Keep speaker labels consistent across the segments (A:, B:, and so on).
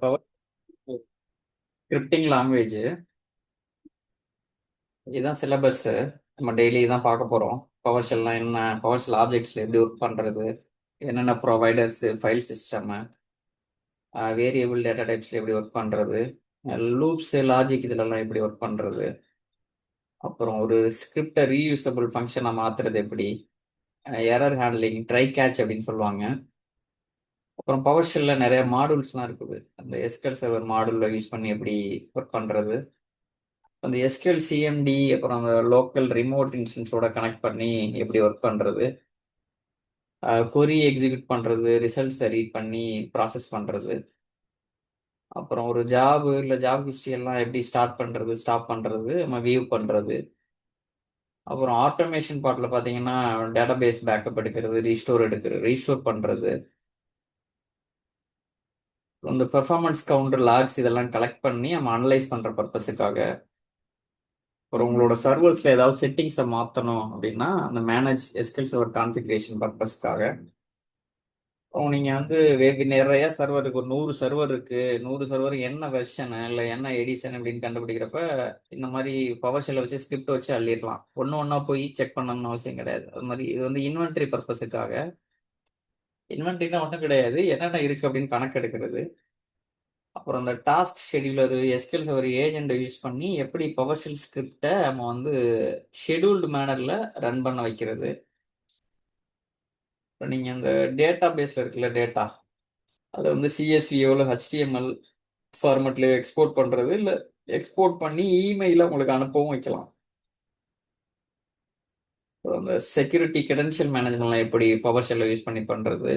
A: Power scripting language. இதுதான் syllabus. நம்ம daily தான் பார்க்க போகிறோம். பவர் ஷெல்லாம் என்ன, பவர் ஷெல் ஆப்ஜெக்ட்ஸில் எப்படி ஒர்க் பண்ணுறது, என்னென்ன providers, file system, variable data டைப்ஸில் எப்படி ஒர்க் பண்ணுறது, லூப்ஸு, லாஜிக் இதிலெல்லாம் எப்படி ஒர்க் பண்ணுறது, அப்புறம் ஒரு ஸ்கிரிப்டை ரீயூசபிள் ஃபங்க்ஷனை மாற்றுறது எப்படி, எரர் ஹேண்ட்லிங், ட்ரை கேட்ச் அப்படின்னு சொல்லுவாங்க. அப்புறம் பவர் ஷெல்லில் நிறைய மாடூல்ஸ்லாம் இருக்குது. அந்த எஸ்கல் சர்வர் மாடூலில் யூஸ் பண்ணி எப்படி ஒர்க் பண்ணுறது, அந்த எஸ்கியூஎல் சிஎம்டி, அப்புறம் அந்த லோக்கல் ரிமோட் இன்ஸ்டன்ஸோட கனெக்ட் பண்ணி எப்படி ஒர்க் பண்ணுறது, கொரி எக்ஸிக்யூட் பண்ணுறது, ரிசல்ட்ஸை ரீட் பண்ணி ப்ராசஸ் பண்ணுறது, அப்புறம் ஒரு ஜாப் இல்லை ஜாப் ஹிஸ்ட்ரி எல்லாம் எப்படி ஸ்டார்ட் பண்ணுறது, ஸ்டாப் பண்ணுறது, நம்ம வியூ பண்ணுறது, அப்புறம் ஆட்டோமேஷன் பார்ட்டில் பார்த்தீங்கன்னா டேட்டாபேஸ் பேக்கப் எடுக்கிறது, ரீஸ்டோர் பண்ணுறது, இந்த பெர்ஃபார்மன்ஸ் கவுண்டர் லாக்ஸ் இதெல்லாம் கலெக்ட் பண்ணி நம்ம அனலைஸ் பண்ணுற பர்பஸுக்காக, அப்புறம் உங்களோட சர்வர்ஸில் ஏதாவது செட்டிங்ஸை மாற்றணும் அப்படின்னா அந்த மேனேஜ் எஸ்கியூஎல் சர்வர் கான்ஃபிகரேஷன் பர்பஸ்க்காக. அப்புறம் நீங்கள் வந்து நிறைய சர்வர் இருக்கு, ஒரு 100 சர்வர் இருக்கு, 100 சர்வர் என்ன வெர்ஷன் இல்லை என்ன எடிஷன் அப்படின்னு கண்டுபிடிக்கிறப்ப இந்த மாதிரி பவர் ஷெல்லை வச்சு ஸ்கிரிப்ட் வச்சு அள்ளிடலாம். ஒன்று ஒன்றா போய் செக் பண்ணணும்னு அவசியம் கிடையாது. அது மாதிரி இது வந்து இன்வென்ட்ரி பர்பஸுக்காக. இன்வென்ட்ரினா ஒன்றும் கிடையாது, என்னென்ன இருக்கு அப்படின்னு கணக்கு எடுக்கிறது. அப்புறம் அந்த டாஸ்க் ஷெடியூலர், எஸ்கியூஎல் சர்வர் ஏஜென்ட்டை யூஸ் பண்ணி எப்படி பவர் ஷெல் ஸ்கிரிப்டை நம்ம வந்து ஷெடியூல்டு மேனரில் ரன் பண்ண வைக்கிறது. இப்போ நீங்கள் அந்த டேட்டா பேஸில் இருக்குல்ல டேட்டா, அதை வந்து சிஎஸ்வியோவில் ஹெச்டிஎம்எல் ஃபார்மெட்ல எக்ஸ்போர்ட் பண்ணுறது, இல்லை எக்ஸ்போர்ட் பண்ணி இமெயில உங்களுக்கு அனுப்பவும் வைக்கலாம். அப்புறம் அந்த செக்யூரிட்டி கிரெடென்ஷியல் மேனேஜ்மெண்ட்லாம் எப்படி பவர் ஷெல்லை யூஸ் பண்ணி பண்ணுறது,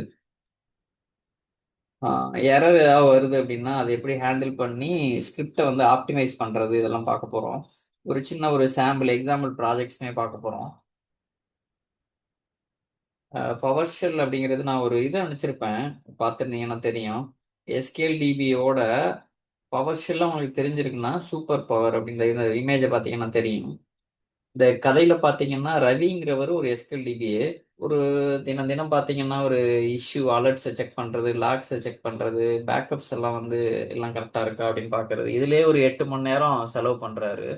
A: எரர் ஏதாவது வருது அப்படின்னா அதை எப்படி ஹேண்டில் பண்ணி ஸ்கிரிப்டை வந்து ஆப்டிமைஸ் பண்ணுறது, இதெல்லாம் பார்க்க போகிறோம். ஒரு சின்ன ஒரு சாம்பிள் எக்ஸாம்பிள் ப்ராஜெக்ட்ஸ்மே பார்க்க போகிறோம். பவர் ஷெல் அப்படிங்கிறது நான் ஒரு இதை அனுப்பிச்சிருப்பேன், பார்த்துருந்தீங்கன்னா தெரியும். எஸ்கேஎல் டிபியோட பவர் ஷெல்லாம் உங்களுக்கு தெரிஞ்சிருக்குன்னா சூப்பர் பவர் அப்படிங்கிற இந்த இமேஜை பார்த்தீங்கன்னா தெரியும். இந்த கதையில பார்த்தீங்கன்னா ரவிங்கிறவர் ஒரு எஸ்கேஎல் டிபிஏ. ஒரு தினம் தினம் பார்த்தீங்கன்னா ஒரு இஷ்யூ அலர்ட்ஸை செக் பண்ணுறது, லாக்ஸை செக் பண்ணுறது, பேக்கப்ஸ் எல்லாம் வந்து எல்லாம் கரெக்டாக இருக்கா அப்படின்னு பார்க்கறது, இதுலேயே ஒரு 8 மணி நேரம் செலவு பண்ணுறாரு.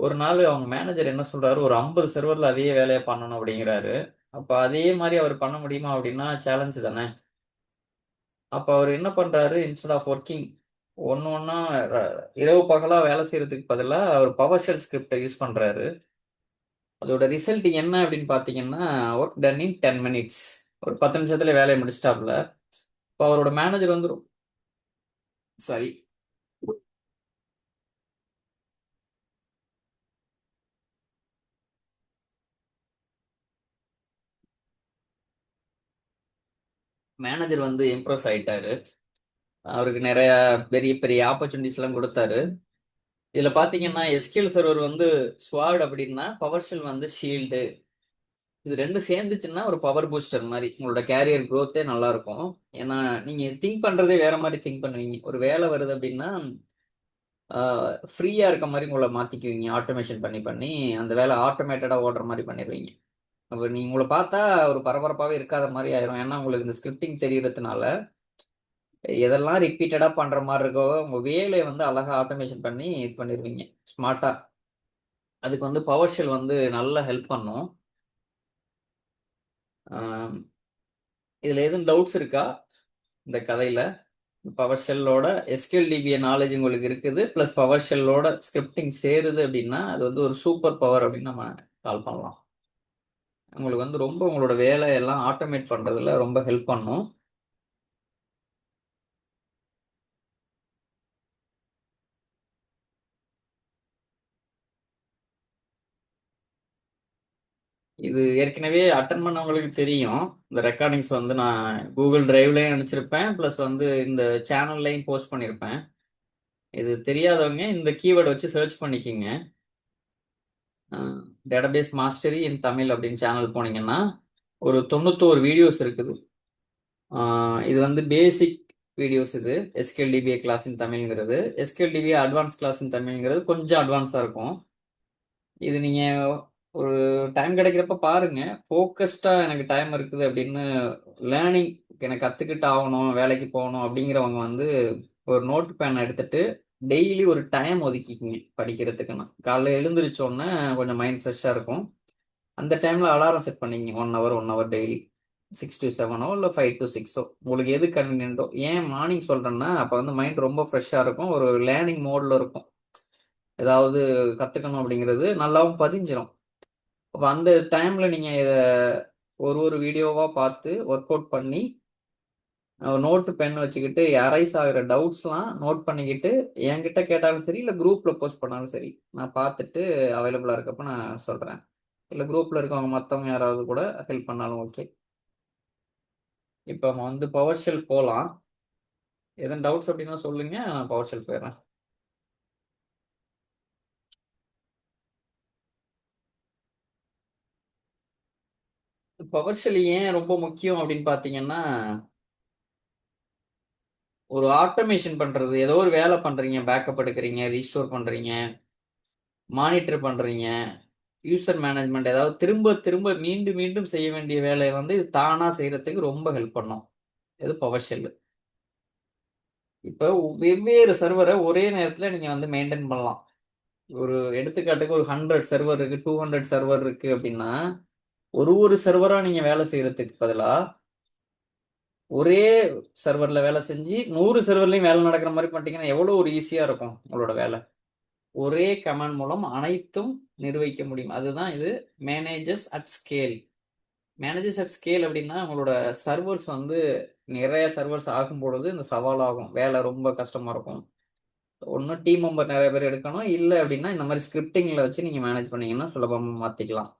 A: ஒரு நாள் அவங்க மேனேஜர் என்ன சொல்றாரு, ஒரு 50 சர்வரில் அதே வேலையை பண்ணணும் அப்படிங்கிறாரு. அப்போ அதே மாதிரி அவர் பண்ண முடியுமா அப்படின்னா சேலஞ்சு தானே. அப்போ அவர் என்ன பண்றாரு, இன்ஸ்டெட் ஆஃப் ஒர்க்கிங் ஒன்று ஒன்றா இரவு பகலாக வேலை செய்யறதுக்கு பதிலாக அவர் பவர் ஷெல் ஸ்கிரிப்டை யூஸ் பண்றாரு. அதோட ரிசல்ட் என்ன அப்படின்னு பார்த்தீங்கன்னா ஒர்க் டன் இன் 10 மினிட்ஸ், ஒரு 10 நிமிஷத்துல வேலையை முடிச்சிட்டாப்ல. இப்போ அவரோட மேனேஜர் வந்து சரி, மேனேஜர் வந்து இம்ப்ரெஸ் ஆயிட்டாரு. அவருக்கு நிறைய பெரிய பெரிய ஆப்பர்ச்சுனிட்டிஸ் எல்லாம் கொடுத்தாரு. இதுல பாத்தீங்கன்னா எஸ்கியூஎல் சர்வர் வந்து ஸ்வாட் அப்படின்னா பவர் ஷெல் வந்து ஷீல்டு. இது ரெண்டும் சேர்ந்துச்சுன்னா ஒரு பவர் பூஸ்டர் மாதிரி உங்களோட கேரியர் growth-ஏ நல்லா இருக்கும். ஏன்னா நீங்க திங்க் பண்றதே வேற மாதிரி திங்க் பண்ணுவீங்க. ஒரு வேலை வருது அப்படின்னா ஃப்ரீயா இருக்க மாதிரி உங்களை மாத்திக்குவீங்க, ஆட்டோமேஷன் பண்ணி பண்ணி அந்த வேலை ஆட்டோமேட்டடா ஓடுற மாதிரி பண்ணிடுவீங்க. அப்போ நீங்க உங்களை பார்த்தா ஒரு பரபரப்பாகவே இருக்காத மாதிரி ஆயிரும். ஏன்னா உங்களுக்கு இந்த ஸ்கிரிப்டிங் தெரியறதுனால எதெல்லாம் ரிப்பீட்டடா பண்ற மாதிரி இருக்கோ உங்க வேலையை வந்து அழகா ஆட்டோமேஷன் பண்ணி இது பண்ணிடுவீங்க ஸ்மார்ட்டா. அதுக்கு வந்து பவர் ஷெல் வந்து நல்லா ஹெல்ப் பண்ணும். ஆம், இதுல எதுவும் டவுட்ஸ் இருக்கா இந்த கதையில? பவர் ஷெல்லோட எஸ்கியூஎல் டிபிஏ நாலேஜ் உங்களுக்கு இருக்குது, பிளஸ் பவர் ஷெல்லோட ஸ்கிரிப்டிங் சேருது அப்படின்னா அது வந்து ஒரு சூப்பர் பவர் அப்படின்னு நம்ம கால் பண்ணலாம். உங்களுக்கு வந்து ரொம்ப உங்களோட வேலையெல்லாம் ஆட்டோமேட் பண்றதுல ரொம்ப ஹெல்ப் பண்ணும். இது ஏற்கனவே அட்டன் பண்ணவங்களுக்கு தெரியும். இந்த ரெக்கார்டிங்ஸ் வந்து நான் கூகுள் டிரைவ்லயும் அனுப்பிச்சிருப்பேன், ப்ளஸ் வந்து இந்த சேனல்லையும் போஸ்ட் பண்ணியிருப்பேன். இது தெரியாதவங்க இந்த கீவேர்டு வச்சு சர்ச் பண்ணிக்கிங்க. டேட்டாபேஸ் மாஸ்டரி இன் தமிழ் அப்படின்னு சேனல் போனீங்கன்னா ஒரு 91 வீடியோஸ் இருக்குது. இது வந்து பேசிக் வீடியோஸ். இது எஸ்கியூஎல் கிளாஸ் இன் தமிழ்ங்கிறது. எஸ்கியூஎல் அட்வான்ஸ் கிளாஸ் இன் தமிழ்ங்கிறது கொஞ்சம் அட்வான்ஸாக இருக்கும். இது நீங்க ஒரு டைம் கிடைக்கிறப்ப பாருங்க. ஃபோக்கஸ்டா எனக்கு டைம் இருக்குது அப்படின்னு லேர்னிங் எனக்கு கற்றுக்கிட்டு ஆகணும், வேலைக்கு போகணும் அப்படிங்கிறவங்க வந்து ஒரு நோட் பேன் எடுத்துட்டு டெய்லி ஒரு டைம் ஒதுக்கிக்கிங்க படிக்கிறதுக்குன்னு. காலைல எழுந்திரிச்சோன்னே கொஞ்சம் மைண்ட் ஃப்ரெஷ்ஷாக இருக்கும். அந்த டைமில் அலாரம் செட் பண்ணிங்க 1 ஹவர் 1 ஹவர் டெய்லி 6 to 7 இல்லை 5 to 6 உங்களுக்கு எது கன்வீனியன்ட்டோ. ஏன் மார்னிங் சொல்கிறேன்னா அப்போ வந்து மைண்ட் ரொம்ப ஃப்ரெஷ்ஷாக இருக்கும், ஒரு லேர்னிங் மோடில் இருக்கும். ஏதாவது கற்றுக்கணும் அப்படிங்கிறது நல்லாவும் பதிஞ்சிரும். அப்போ அந்த டைமில் நீங்கள் இதை ஒரு ஒரு வீடியோவாக பார்த்து ஒர்க் அவுட் பண்ணி நோட்டு பென் வச்சுக்கிட்டு அரைஸ் ஆகிற டவுட்ஸ்லாம் நோட் பண்ணிக்கிட்டு என்கிட்ட கேட்டாலும் சரி, இல்லை குரூப்பில் போஸ்ட் பண்ணாலும் சரி, நான் பார்த்துட்டு அவைலபிளாக இருக்கப்போ நான் சொல்கிறேன். இல்லை குரூப்பில் இருக்கவங்க மற்றவங்க யாராவது கூட ஹெல்ப் பண்ணாலும் ஓகே. இப்போ நம்ம வந்து பவர் ஷெல் போகலாம். எதுவும் டவுட்ஸ் அப்படின்னா சொல்லுங்க, நான் பவர் ஷெல் போயிடுறேன். பவர் ஷெல் ஏன் ரொம்ப முக்கியம் அப்படின்னு பார்த்தீங்கன்னா, ஒரு ஆட்டோமேஷன் பண்றது, ஏதோ ஒரு வேலை பண்றீங்க, பேக்கப் எடுக்கிறீங்க, ரீஸ்டோர் பண்றீங்க, மானிட்டர் பண்றீங்க, யூசர் மேனேஜ்மெண்ட், ஏதாவது திரும்ப திரும்ப மீண்டும் மீண்டும் செய்ய வேண்டிய வேலையை வந்து இது தானா செய்யறதுக்கு ரொம்ப ஹெல்ப் பண்ணும் இது பவர் ஷெல். இப்போ வெவ்வேறு சர்வரை ஒரே நேரத்தில் நீங்க வந்து மெயின்டைன் பண்ணலாம். ஒரு எடுத்துக்காட்டுக்கு ஒரு 100 சர்வர் இருக்கு, 200 சர்வர் இருக்கு அப்படின்னா ஒரு ஒரு சர்வரா நீங்க வேலை செய்யறதுக்கு பதிலா ஒரே சர்வர்ல வேலை செஞ்சு 100 சர்வர்லயும் வேலை நடக்கிற மாதிரி பண்ணிட்டீங்கன்னா எவ்வளவு ஒரு ஈஸியா இருக்கும் உங்களோட வேலை. ஒரே கமாண்ட் மூலம் அனைத்தும் நிர்வகிக்க முடியும். அதுதான் இது manages at scale. Manages at scale அப்படின்னா உங்களோட சர்வர்ஸ் வந்து நிறைய சர்வர்ஸ் ஆகும் பொழுது இந்த சவாலாகும், வேலை ரொம்ப கஷ்டமா இருக்கும். ஒன்றும் டீம் மெம்பர் நிறைய பேர் எடுக்கணும், இல்லை அப்படின்னா இந்த மாதிரி ஸ்கிரிப்டிங்கில் வச்சு நீங்கள் மேனேஜ் பண்ணீங்கன்னா சுலபமாக மாற்றிக்கலாம்.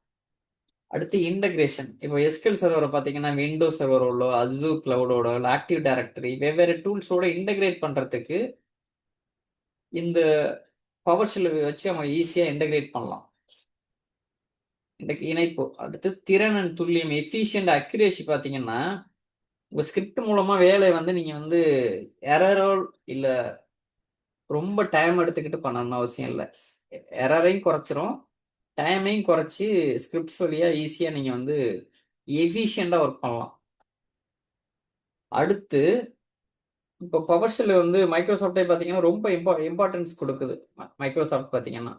A: அடுத்து இன்டகிரேஷன். இப்போ எஸ்கியூஎல் சர்வரை பார்த்தீங்கன்னா விண்டோஸ் சர்வரோட, அசூர் கிளவுடோட, ஆக்டிவ் டைரக்டரி வெவ்வேறு டூல்ஸோட இன்டகிரேட் பண்ணுறதுக்கு இந்த பவர் ஷெல் வச்சு அவங்க ஈஸியாக இன்டகிரேட் பண்ணலாம். இணைப்பு. அடுத்து திறன் அண்ட் துல்லியம், எஃபிஷியன்ட் அக்யூரேசி. பார்த்தீங்கன்னா உங்கள் ஸ்கிரிப்ட் மூலமாக வேலை வந்து நீங்கள் வந்து எரரோ இல்லை ரொம்ப டைம் எடுத்துக்கிட்டு பண்ணணும்னு அவசியம் இல்லை. எரரையும் குறைச்சிரும், டைமையும் குறைச்சி ஸ்கிரிப்ட்ஸ் வழியாக ஈஸியாக நீங்கள் வந்து எஃபிஷியண்டாக ஒர்க் பண்ணலாம். அடுத்து இப்போ பவர் ஷெல் வந்து மைக்ரோசாஃப்டே பார்த்தீங்கன்னா ரொம்ப இம்பார்ட்டன்ஸ் கொடுக்குது. மைக்ரோசாஃப்ட் பார்த்தீங்கன்னா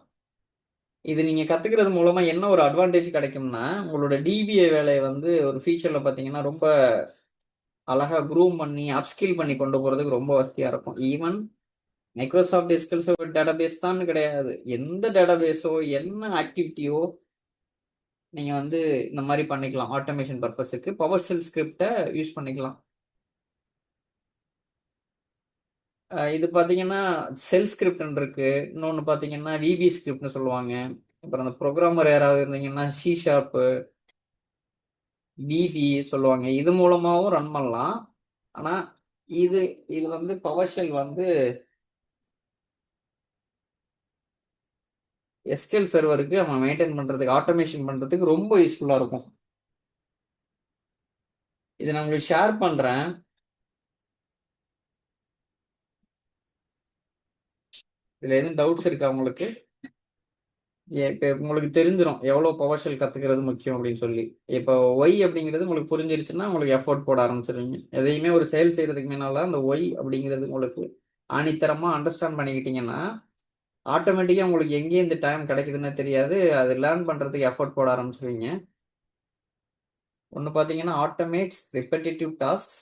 A: இது நீங்கள் கற்றுக்கிறது மூலமாக என்ன ஒரு அட்வான்டேஜ் கிடைக்கும்னா, உங்களோட டிபிஏ வேலையை வந்து ஒரு ஃபீச்சரில் பார்த்தீங்கன்னா ரொம்ப அழகாக க்ரூம் பண்ணி அப்ஸ்கில் பண்ணி கொண்டு போகிறதுக்கு ரொம்ப வசதியாக இருக்கும். ஈவன் மைக்ரோசாஃப்ட் எஸ்கியூஎல் டேட்டாபேஸ் தான் கிடையாது, எந்த டேட்டாபேஸோ என்ன ஆக்டிவிட்டியோ நீங்கள் வந்து இந்த மாதிரி பண்ணிக்கலாம். ஆட்டோமேஷன் பர்பஸுக்கு பவர் ஷெல் ஸ்கிரிப்டை யூஸ் பண்ணிக்கலாம். இது பார்த்தீங்கன்னா செல் ஸ்கிரிப்ட்னு இருக்கு, இன்னொன்று பார்த்தீங்கன்னா விபி ஸ்கிரிப்ட்னு சொல்லுவாங்க. அப்புறம் அந்த ப்ரோக்ராமர் யாராவது இருந்தீங்கன்னா சி ஷார்ப்பு, பிபி சொல்லுவாங்க. இது மூலமாகவும் ரன் பண்ணலாம். ஆனால் இது இது வந்து பவர் ஷெல் வந்து எஸ்கியூஎல் சர்வருக்கு நம்ம மெயின்டைன் பண்ணுறதுக்கு, ஆட்டோமேஷன் பண்ணுறதுக்கு ரொம்ப யூஸ்ஃபுல்லாக இருக்கும். இதை நான் உங்களுக்கு ஷேர் பண்ணுறேன். இதில் எதுவும் டவுட்ஸ் இருக்கா உங்களுக்கு? இப்போ உங்களுக்கு தெரிஞ்சிடும் எவ்வளோ பவர் ஷெல் கற்றுக்கிறது முக்கியம் அப்படின்னு சொல்லி. இப்போ ஒய் அப்படிங்கிறது உங்களுக்கு புரிஞ்சிருச்சுன்னா உங்களுக்கு எஃபோர்ட் போட ஆரம்பிச்சிருவீங்க. எதையுமே ஒரு செயல் செய்கிறதுக்கு முன்னால் அந்த ஒய் அப்படிங்கிறது உங்களுக்கு ஆணித்தரமாக அண்டர்ஸ்டாண்ட் பண்ணிக்கிட்டீங்கன்னா ஆட்டோமேட்டிக்காக உங்களுக்கு எங்கேயும் இந்த டைம் கிடைக்குதுன்னு தெரியாது, அது லேர்ன் பண்ணுறதுக்கு எஃபோர்ட் போட ஆரம்பிச்சிருவீங்க. ஒன்று பார்த்தீங்கன்னா ஆட்டோமேட்ஸ் ரிப்பெட்டிட்டிவ் டாஸ்க்ஸ்.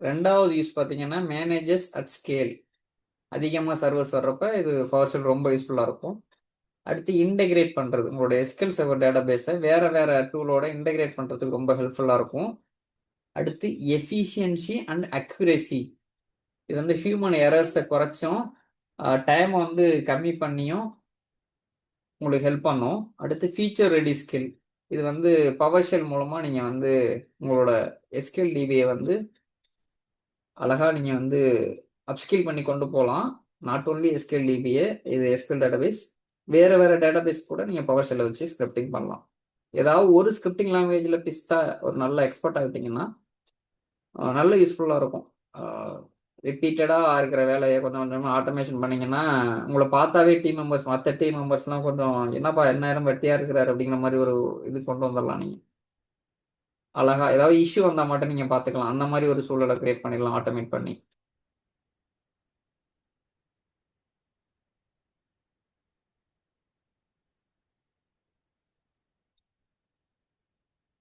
A: ரெண்டாவது யூஸ் பார்த்தீங்கன்னா மேனேஜஸ் அட் ஸ்கேல். அதிகமாக சர்வர்ஸ் வர்றப்ப இது பவர் ஷெல் ரொம்ப யூஸ்ஃபுல்லாக இருக்கும். அடுத்து இன்டகிரேட் பண்ணுறது, உங்களோட எஸ்கியூஎல் சர்வர் டேட்டாபேஸை வேறு வேறு டூலோட இன்டகிரேட் பண்ணுறதுக்கு ரொம்ப ஹெல்ப்ஃபுல்லாக இருக்கும். அடுத்து எஃபிஷியன்சி அண்ட் அக்யூரேசி. இது வந்து ஹியூமன் எரர்ஸை குறைச்சும் டைமை வந்து கம்மி பண்ணியும் உங்களுக்கு ஹெல்ப் பண்ணும். அடுத்து ஃபீச்சர் ரெடி ஸ்கில். இது வந்து பவர் ஷெல் மூலமாக நீங்கள் வந்து உங்களோட எஸ்கியூஎல் டிபியை வந்து அழகாக நீங்கள் வந்து அப்ஸ்கில் பண்ணி கொண்டு போகலாம். நாட் ஓன்லி எஸ்கியூஎல் டிபிஏ, இது எஸ்கியூஎல் டேட்டாபேஸ், வேறு வேறு டேட்டாபேஸ் கூட நீங்கள் பவர் ஷெல்லை வச்சு ஸ்கிரிப்டிங் பண்ணலாம். ஏதாவது ஒரு ஸ்கிரிப்டிங் லாங்குவேஜில் பிஸ்தா ஒரு நல்ல எக்ஸ்பர்ட் ஆகிட்டிங்கன்னா நல்ல யூஸ்ஃபுல்லாக இருக்கும். ரிப்பீட்டடாக இருக்கிற வேலையை கொஞ்சம் கொஞ்சமாக ஆட்டோமேஷன் பண்ணிங்கன்னா உங்களை பார்த்தாவே டீம் மெம்பர்ஸ், மற்ற டீம் மெம்பர்ஸ்லாம் கொஞ்சம் என்னப்பா எந்நேரம் வெட்டியாக இருக்கிறாரு அப்படிங்கிற மாதிரி ஒரு இது கொண்டு வந்துடலாம் நீங்கள். அழகா ஏதாவது இஷ்யூ வந்தா மட்டும் நீங்க பாத்துக்கலாம். அந்த மாதிரி ஒரு சூழலை கிரியேட் பண்ணிடலாம் ஆட்டோமேட் பண்ணி.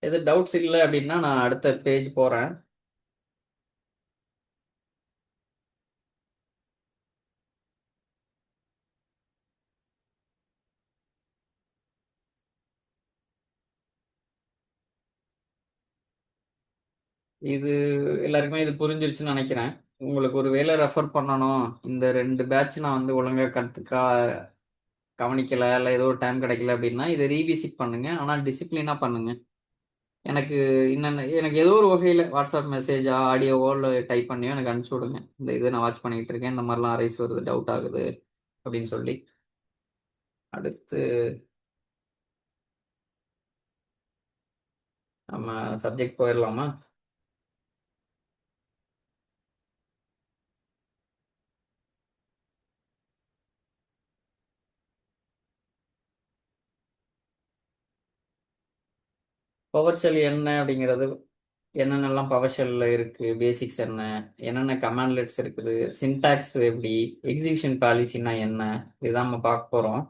A: எது டவுட்ஸ் இல்லை அப்படின்னா நான் அடுத்த பேஜ் போறேன். இது எல்லாருக்குமே இது புரிஞ்சிருச்சுன்னு நினைக்கிறேன். உங்களுக்கு ஒரு வேலை ரெஃபர் பண்ணணும், இந்த 2 பேட்ச் நான் வந்து ஒழுங்கா கவனிக்கல, இல்லை ஏதோ ஒரு டைம் கிடைக்கல அப்படின்னா இதை ரீவிசிட் பண்ணுங்க. ஆனால் டிசிப்ளினா பண்ணுங்க. எனக்கு எனக்கு ஏதோ ஒரு வகையில் வாட்ஸ்அப் மெசேஜா ஆடியோவோ இல்லை டைப் பண்ணியோ எனக்கு அனுப்பிச்சி விடுங்க. இந்த இது நான் வாட்ச் பண்ணிட்டு இருக்கேன், இந்த மாதிரிலாம் அரைஸ் வருது, டவுட் ஆகுது அப்படின்னு சொல்லி. அடுத்து நம்ம சப்ஜெக்ட் போயிடலாமா? பவர் ஷெல் என்ன அப்படிங்கிறது, என்னென்னலாம் பவர் ஷெல்ல இருக்கு, பேசிக்ஸ் என்ன, என்னென்ன கமாண்ட்லெட்ஸ் இருக்குது, சின்டாக்ஸ் எப்படி, எக்ஸிகியூஷன் பாலிசினா என்ன, இதுதான் நம்ம பார்க்க போறோம்.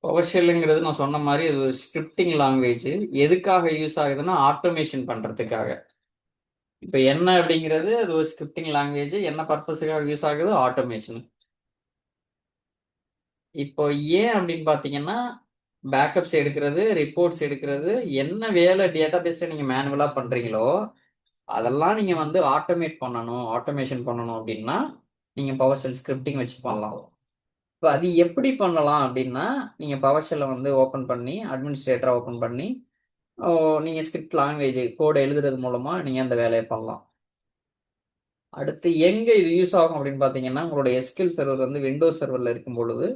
A: பவர் ஷெல்லுங்கிறது நான் சொன்ன மாதிரி இது ஒரு ஸ்கிரிப்டிங் லாங்குவேஜ். எதுக்காக யூஸ் ஆகுதுன்னா ஆட்டோமேஷன் பண்றதுக்காக. இப்போ என்ன அப்படிங்கிறது அது ஒரு ஸ்கிரிப்டிங் லாங்குவேஜ், என்ன பர்பஸுக்காக யூஸ் ஆகுது, ஆட்டோமேஷன். இப்போ ஏன் அப்படின்னு பார்த்தீங்கன்னா பேக்கப்ஸ் எடுக்கிறது, ரிப்போர்ட்ஸ் எடுக்கிறது, என்ன வேலை டேட்டா பேஸ்ல நீங்க மேனுவலா பண்றீங்களோ அதெல்லாம் நீங்க வந்து ஆட்டோமேட் பண்ணணும், ஆட்டோமேஷன் பண்ணணும் அப்படின்னா நீங்க பவர் ஷெல் ஸ்கிரிப்டிங் வச்சு பண்ணலாம். இப்போ அது எப்படி பண்ணலாம் அப்படின்னா நீங்க பவர் ஷெல்லை வந்து ஓப்பன் பண்ணி அட்மினிஸ்ட்ரேட்டரா ஓப்பன் பண்ணி நீங்க ஸ்கிரிப்ட் லாங்குவேஜ் கோட் எழுதுறது மூலமா நீங்க அந்த வேலையை பண்ணலாம். அடுத்து எங்க இது யூஸ் ஆகும் அப்படின்னு பார்த்தீங்கன்னா உங்களோட எஸ்கியூஎல் சர்வர் வந்து விண்டோஸ் சர்வரில் இருக்கும் பொழுது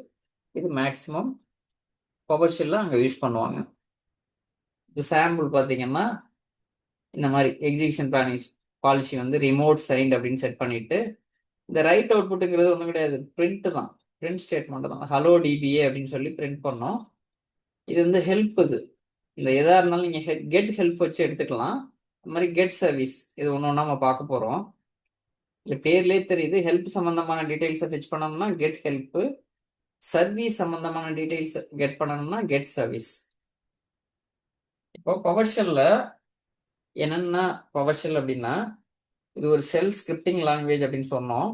A: இது மேக்ஸிமம் பவர் ஷெல்ல அங்கே யூஸ் பண்ணுவாங்க. இது சாம்பிள் பார்த்தீங்கன்னா இந்த மாதிரி எக்ஸிகியூஷன் பிளானிங் பாலிசி வந்து ரிமோட் சைன்ட் அப்படின்னு செட் பண்ணிட்டு இந்த ரைட் அவுட்புட்டுங்கிறது ஒன்றும் கிடையாது, பிரிண்ட் தான். பிரிண்ட் ஸ்டேட்மெண்ட் தான், ஹலோ டிபிஏ அப்படின்னு சொல்லி பிரிண்ட் பண்ணோம். இது வந்து ஹெல்ப். இந்த எதா இருந்தாலும் நீங்க கெட் ஹெல்ப் வச்சு எடுத்துக்கலாம். இந்த மாதிரி கெட் சர்வீஸ் இது ஒன்று ஒன்றா நம்ம பார்க்க போறோம். இல்லை பேர்லேயே தெரியுது, ஹெல்ப் சம்பந்தமான டீடைல்ஸை ஃபெச் பண்ணணும்னா கெட் ஹெல்ப், சர்வீஸ் சம்பந்தமான டீடைல்ஸ் கெட் பண்ணணும்னா கெட் சர்வீஸ். இப்போ பவர் ஷெல்ல என்னென்ன பவர் ஷெல் அப்படின்னா இது ஒரு செல் ஸ்கிரிப்டிங் லாங்குவேஜ் அப்படின்னு சொன்னோம்,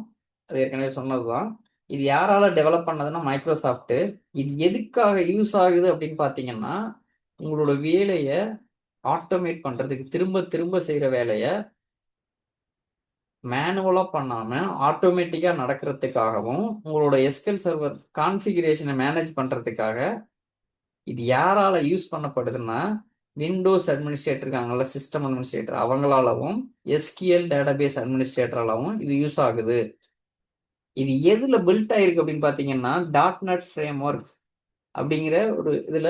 A: அது ஏற்கனவே சொன்னதுதான். இது யாரால டெவலப் பண்ணதுன்னா மைக்ரோசாஃப்ட். இது எதுக்காக யூஸ் ஆகுது அப்படின்னு பார்த்தீங்கன்னா உங்களோட வேலையை ஆட்டோமேட் பண்றதுக்கு, திரும்ப திரும்ப செய்யற வேலையை மேனுவலா பண்ணாம ஆட்டோமேட்டிக்கா நடக்கிறதுக்காகவும் உங்களோட எஸ்கியூஎல் சர்வர் கான்ஃபிகரேஷனை மேனேஜ் பண்றதுக்காக இது யாரால யூஸ் பண்ணப்படுதுன்னா விண்டோஸ் அட்மினிஸ்ட்ரேட்டர் இருக்காங்கல்ல, சிஸ்டம் அட்மினிஸ்ட்ரேட்டர், அவங்களாலவும் எஸ்கியூஎல் டேட்டாபேஸ் அட்மினிஸ்ட்ரேட்டராலவும் இது யூஸ் ஆகுது. இது எதுல பில்ட் ஆயிருக்கு அப்படின்னு பாத்தீங்கன்னா டாட் நெட் ஃப்ரேம் ஒர்க் அப்படிங்கிற ஒரு இதுல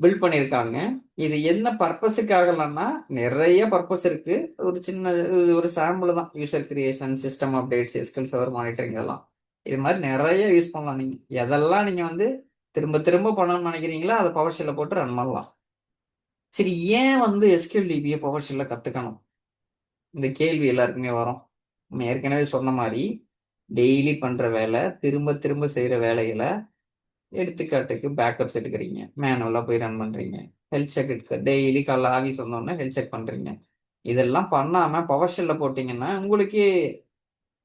A: பில்ட் பண்ணியிருக்காங்க. இது என்ன பர்பஸுக்காகலாம்னா நிறைய பர்பஸ் இருக்கு. ஒரு சின்ன ஒரு சாம்பிள் தான், user creation, system updates, SQL server monitoring, இதெல்லாம் இது மாதிரி நிறைய யூஸ் பண்ணலாம். நீங்க எதெல்லாம் நீங்க வந்து திரும்ப திரும்ப பண்ணணும்னு நினைக்கிறீங்களோ அதை பவர் ஷெல்ல போட்டு ரன் பண்ணலாம். சரி, ஏன் வந்து எஸ்கியூஎல் டிபியை பவர் ஷெல்ல கத்துக்கணும், இந்த கேள்வி எல்லாருக்குமே வரும். நம்ம ஏற்கனவே சொன்ன மாதிரி டெய்லி பண்ற வேலை, திரும்ப திரும்ப செய்யற வேலைகளை, எடுத்துக்காட்டுக்கு பேக்கப்ஸ் எடுக்கிறீங்க, மேனுவலா போய் ரன் பண்றீங்க, ஹெல்த் செக் எடுக்க டெய்லி காலைல ஆஃபீஸ் வந்தோடனே ஹெல்த் செக் பண்றீங்க, இதெல்லாம் பண்ணாம பவர் ஷெல்ல போட்டீங்கன்னா உங்களுக்கே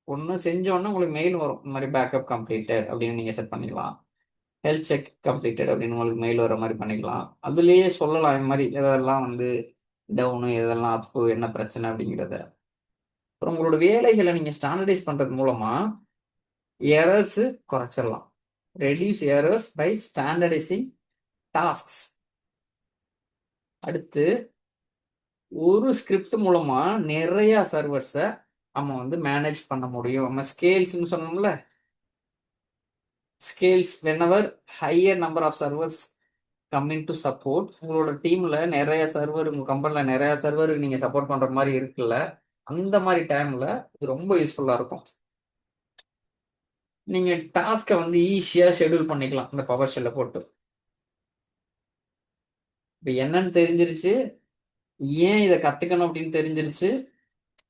A: ஒன்று செஞ்சோன்னா உங்களுக்கு மெயில் வரும், இந்த மாதிரி பேக்கப் கம்ப்ளீட்டட் அப்படின்னு நீங்க செட் பண்ணிக்கலாம். ஹெல்த் செக் கம்ப்ளீட்டட் அப்படின்னு உங்களுக்கு மெயில் வர மாதிரி பண்ணிக்கலாம். அதுலயே சொல்லலாம் இந்த மாதிரி எதெல்லாம் வந்து டவுனு, எதெல்லாம் அப்பு, என்ன பிரச்சனை அப்படிங்கிறத. அப்புறம் உங்களோட வேலைகளை நீங்க ஸ்டாண்டர்டைஸ் பண்றது மூலமா எரர்ஸ் குறைச்சிடலாம். Reduce errors by standardising tasks. அடுத்து ஒரு ஸ்கிரிப்ட் மூலமா நிறைய சர்வர்ஸை நம்ம வந்து மேனேஜ் பண்ண முடியும். நம்ம ஸ்கேல்ஸ்னு சொன்னோம்ல, scales whenever higher number of servers come into support. உங்களோட டீம்ல நிறைய சர்வர், உங்க கம்பெனில நிறைய சர்வர் நீங்க சப்போர்ட் பண்ற மாதிரி இருக்குல்ல, அந்த மாதிரி டைம்ல இது ரொம்ப யூஸ்ஃபுல்லா இருக்கும். நீங்க டாஸ்கை வந்து ஈஸியா ஷெட்யூல் பண்ணிக்கலாம் இந்த பவர் ஷெல்ல போட்டு. இப்போ என்னன்னு தெரிஞ்சிருச்சு, ஏன் இதை கத்துக்கணும் அப்படின்னு தெரிஞ்சிருச்சு.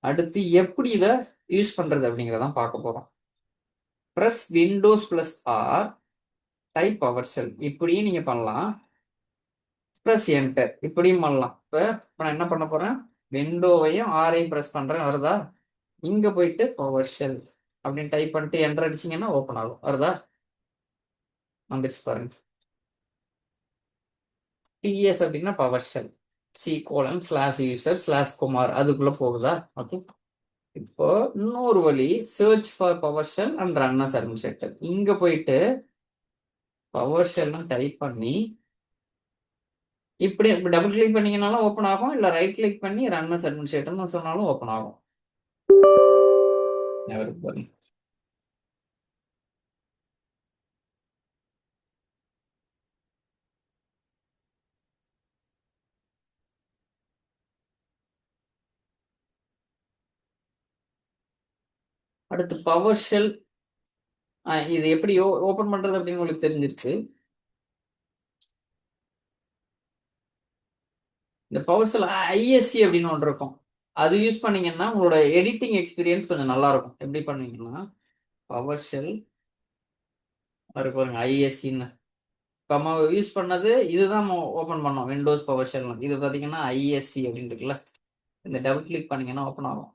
A: அடுத்து எப்படி இதை யூஸ் பண்றது அப்படிங்கிறதான் பார்க்க போறோம். Press Windows plus R, type PowerShell, இப்படியும் நீங்க பண்ணலாம். ப்ரெஸ் என்டர், இப்படியும் பண்ணலாம். இப்போ நான் என்ன பண்ண போறேன், விண்டோவையும் ஆரையும் ப்ரெஸ் பண்றேன். வருதா? இங்க போயிட்டு பவர் ஷெல் அப்படின்னு டைப் பண்ணிட்டு என்டர் அடிச்சிங்கன்னா ஓப்பன் ஆகும். வருதா? வந்துருச்சு பாருங்க. டிஎஸ் அப்படின்னா பவர் ஷெல், C:/user/Kumar அதுக்குள்ள போகுதா? ஓகே. இப்போ இன்னொரு வழி, search for PowerShell and run as administrator. இங்க போயிட்டு பவர் ஷெல் டைப் பண்ணி இப்படி டபுள் கிளிக் பண்ணீங்கனாலும் ஓப்பன் ஆகும், இல்ல ரைட் கிளிக் பண்ணி ரன் அஸ் அட்மினிஸ்ட்ரேட்டர்னு சொன்னாலும் ஓப்பன் ஆகும். பாருங்க. அடுத்து பவர் ஷெல் இது எப்படி ஓபன் பண்றது அப்படின்னு உங்களுக்கு தெரிஞ்சிருச்சு. இந்த பவர் ஷெல் ஐஎஸ்சி அப்படின்னு ஒன்று இருக்கும், அது யூஸ் பண்ணீங்கன்னா உங்களோட எடிட்டிங் எக்ஸ்பீரியன்ஸ் கொஞ்சம் நல்லா இருக்கும். எப்படி பண்ணீங்கன்னா பவர் ஷெல் பாருங்க, ஐஎஸ்சின்னு நம்ம யூஸ் பண்ணது இதுதான் ஓபன் பண்ணோம், விண்டோஸ் பவர் ஷெல். இது பார்த்தீங்கன்னா ஐஎஸ்சி அப்படின்னு இருக்குல்ல, இந்த டபுள் கிளிக் பண்ணீங்கன்னா ஓப்பன் ஆகும்.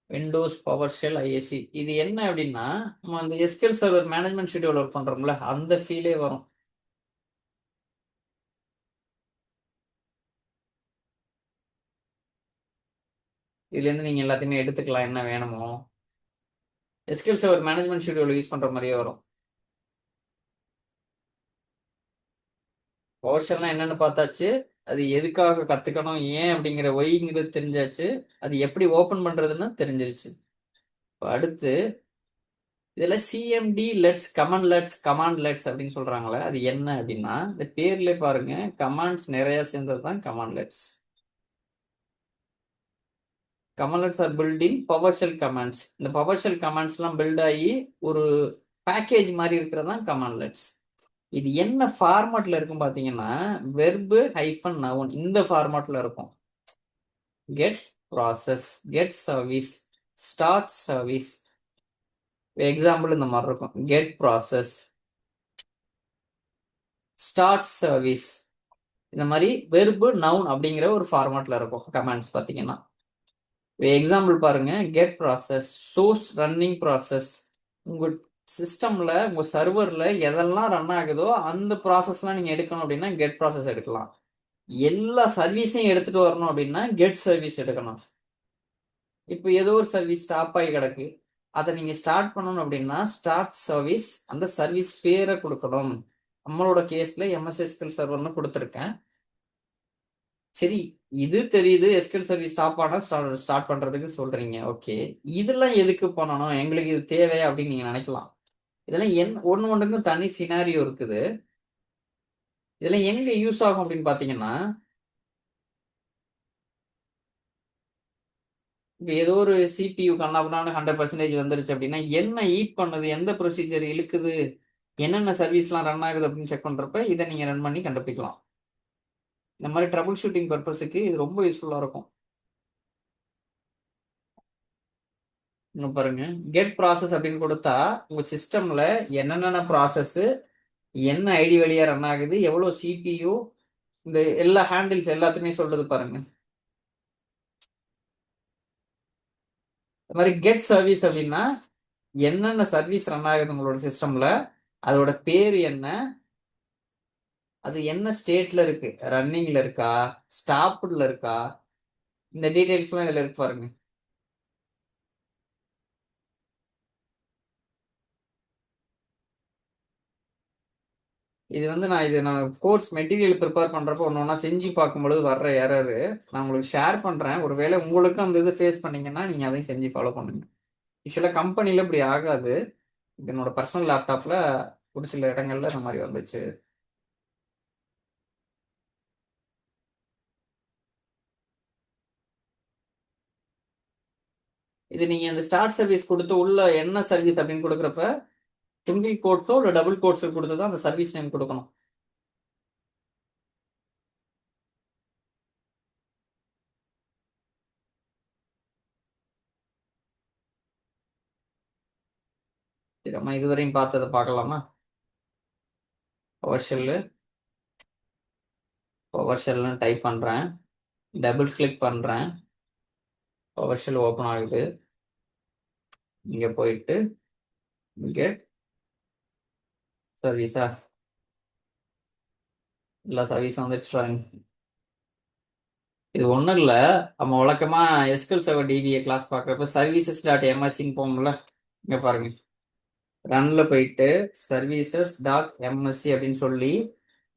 A: Windows power shell ISE. இது என்ன அப்படின்னா, நம்ம அந்த SQL server management schedule work பண்றோம்ல, அந்த ஃபீலே வரும். இதுல இருந்து நீங்க எல்லாத்தையுமே எடுத்துக்கலாம், என்ன வேணுமோ. SQL server management schedule use பண்ற மாதிரியே வரும். பவர் ஷெல்னா என்னன்னு பார்த்தாச்சு, அது எதுக்காக கத்துக்கணும், ஏன் அப்படிங்கிற ஒய்ங்கிறது தெரிஞ்சாச்சு, அது எப்படி ஓபன் பண்றதுன்னு தெரிஞ்சிருச்சு. அடுத்து இதுல சிஎம்டி லெட்ஸ் கமாண்ட் லெட்ஸ் அப்படின்னு சொல்றாங்களே, அது என்ன அப்படின்னா, இந்த பேர்ல பாருங்க கமாண்ட்ஸ் நிறைய சேர்ந்தது தான் cmdlets. Cmdlets are building PowerShell commands. இந்த பவர் ஷெல் கமாண்ட்ஸ் எல்லாம் பில்ட் ஆகி ஒரு பேக்கேஜ் மாதிரி இருக்கிறது தான் கமாண்ட் லெட்ஸ். இது என்ன ஃபார்மேட்ல இருக்கும் பாத்தீங்கன்னா, வெர்பு ஹைஃபன் நவுன் இந்த ஃபார்மேட்ல இருக்கும். Get process, get service, start service. Example இந்த மாதிரி இருக்கும், கெட் ப்ராசஸ், ஸ்டார்ட் சர்வீஸ். இந்த மாதிரி வெர்பு நவுன் அப்படிங்கிற ஒரு ஃபார்மேட்ல இருக்கும் கமாண்ட்ஸ் பாத்தீங்கன்னா. எக்ஸாம்பிள் பாருங்க, get process source running process. உங்க சிஸ்டம்ல, உங்க சர்வர்ல எதெல்லாம் ரன் ஆகுதோ அந்த ப்ராசஸ்லாம் நீங்க எடுக்கணும் அப்படின்னா கெட் ப்ராசஸ் எடுக்கலாம். எல்லா சர்வீஸையும் எடுத்துட்டு வரணும் அப்படின்னா கெட் சர்வீஸ் எடுக்கணும். இப்போ ஏதோ ஒரு சர்வீஸ் ஸ்டாப் ஆகி கிடக்கு, அதை நீங்க ஸ்டார்ட் பண்ணணும் அப்படின்னா ஸ்டார்ட் சர்வீஸ், அந்த சர்வீஸ் பேரை கொடுக்கணும். நம்மளோட கேஸ்ல எம்எஸ்எஸ்கியூஎல் சர்வர்னு கொடுத்துருக்கேன். சரி, இது தெரியுது, எஸ்கியூஎல் சர்வீஸ் ஸ்டாப் ஆனா ஸ்டார்ட் பண்றதுக்கு சொல்றீங்க. ஓகே, இதெல்லாம் எதுக்கு பண்ணணும், எங்களுக்கு இது தேவை அப்படின்னு நீங்க நினைக்கலாம். இதெல்லாம் ஒண்ணுக்கும் தனி சினாரியோ இருக்குது. இதெல்லாம் எங்க யூஸ் ஆகும் அப்படின்னு பாத்தீங்கன்னா, இப்போ ஏதோ ஒரு சிபியு கண்ணாபுனான்னு 100% வந்துருச்சு அப்படின்னா, என்ன ஈட் பண்ணுது, எந்த ப்ரொசீஜர் இழுக்குது, என்னென்ன சர்வீஸ்லாம் ரன் ஆகுது அப்படின்னு செக் பண்றப்ப இதை நீங்க ரன் பண்ணி கண்டுபிடிக்கலாம். இந்த மாதிரி ட்ரபிள் ஷூட்டிங் பர்பஸுக்கு இது ரொம்ப யூஸ்ஃபுல்லா இருக்கும். இங்க பாருங்க, கெட் ப்ராசஸ் அப்படின்னு கொடுத்தா உங்க சிஸ்டம்ல என்னென்ன ப்ராசஸ், என்ன ஐடி வழியா ரன் ஆகுது, எவ்வளவு சிபியு, இந்த எல்லா ஹேண்டில்ஸ் எல்லாத்தையுமே சொல்றது பாருங்க. இந்த மாதிரி கெட் சர்வீஸ் அப்படின்னா என்னென்ன சர்வீஸ் ரன் ஆகுது உங்களோட சிஸ்டம்ல, அதோட பேர் என்ன, அது என்ன ஸ்டேட்ல இருக்கு, ரன்னிங்ல இருக்கா, ஸ்டாப்ல இருக்கா, இந்த டீடைல்ஸ் எல்லாம் இதுல இருக்கு பாருங்க. இது வந்து நான் கோர்ஸ் மெட்டீரியல் ப்ரிப்பேர் பண்றப்போ ஒன்று ஒன்றா செஞ்சு பார்க்கும்பொழுது வர்ற எரரு நான் உங்களுக்கு ஷேர் பண்றேன். ஒருவேளை உங்களுக்கும் அந்த இது ஃபேஸ் பண்ணீங்கன்னா நீங்க அதையும் செஞ்சு ஃபாலோ பண்ணுங்க. யூஸ்வலாக கம்பெனியில் இப்படி ஆகாது. இது என்னோட பர்சனல் லேப்டாப்பில் ஒரு சில இடங்கள்ல இந்த மாதிரி வந்துச்சு. இது நீங்கள் இந்த ஸ்டார்ட் சர்வீஸ் கொடுத்து உள்ள என்ன சர்வீஸ் அப்படின்னு கொடுக்குறப்ப சிங்கிள் கோட்ஸோ இல்லை டபுள் கோட்ஸோ கொடுத்து தான் அந்த சர்வீஸ் நேம் கொடுக்கணும். சரி, நம்ம இதுவரையும் பார்த்ததை பார்க்கலாமா? பவர் ஷெல்லு, பவர் ஷெல்னு டைப் பண்ணுறேன், டபுள் கிளிக் பண்ணுறேன், பவர் ஷெல் ஓப்பன் ஆகுது. இங்கே போயிட்டு இங்கே சர்வீஸா இல்லை சர்வீஸ் வந்துச்சு பாருங்க. இது ஒன்றும் இல்லை, நம்ம வழக்கமாக எஸ்கியூஎல் சர்வர் டிபிஏ கிளாஸ் பார்க்குறப்ப சர்வீசஸ் டாட் எம்எஸ்சின்னு போகும்ல. இங்கே பாருங்க, ரன்ல போயிட்டு சர்வீசஸ் டாட் எம்எஸ்சி அப்படின்னு சொல்லி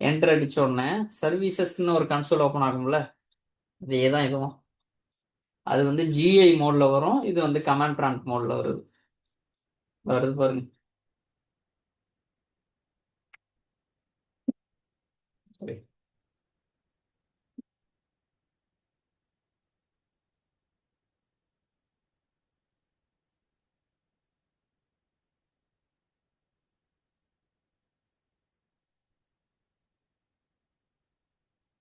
A: என்டர் அடிச்சோடனே சர்வீசஸ்ன்னு ஒரு கன்சோல் ஓப்பன் ஆகும்ல. இதே தான் இதுவும். அது வந்து ஜிஐ மோட்ல வரும், இது வந்து கமாண்ட் ப்ராம்ப்ட் மோட்ல வருது. வருது பாருங்க. சரி.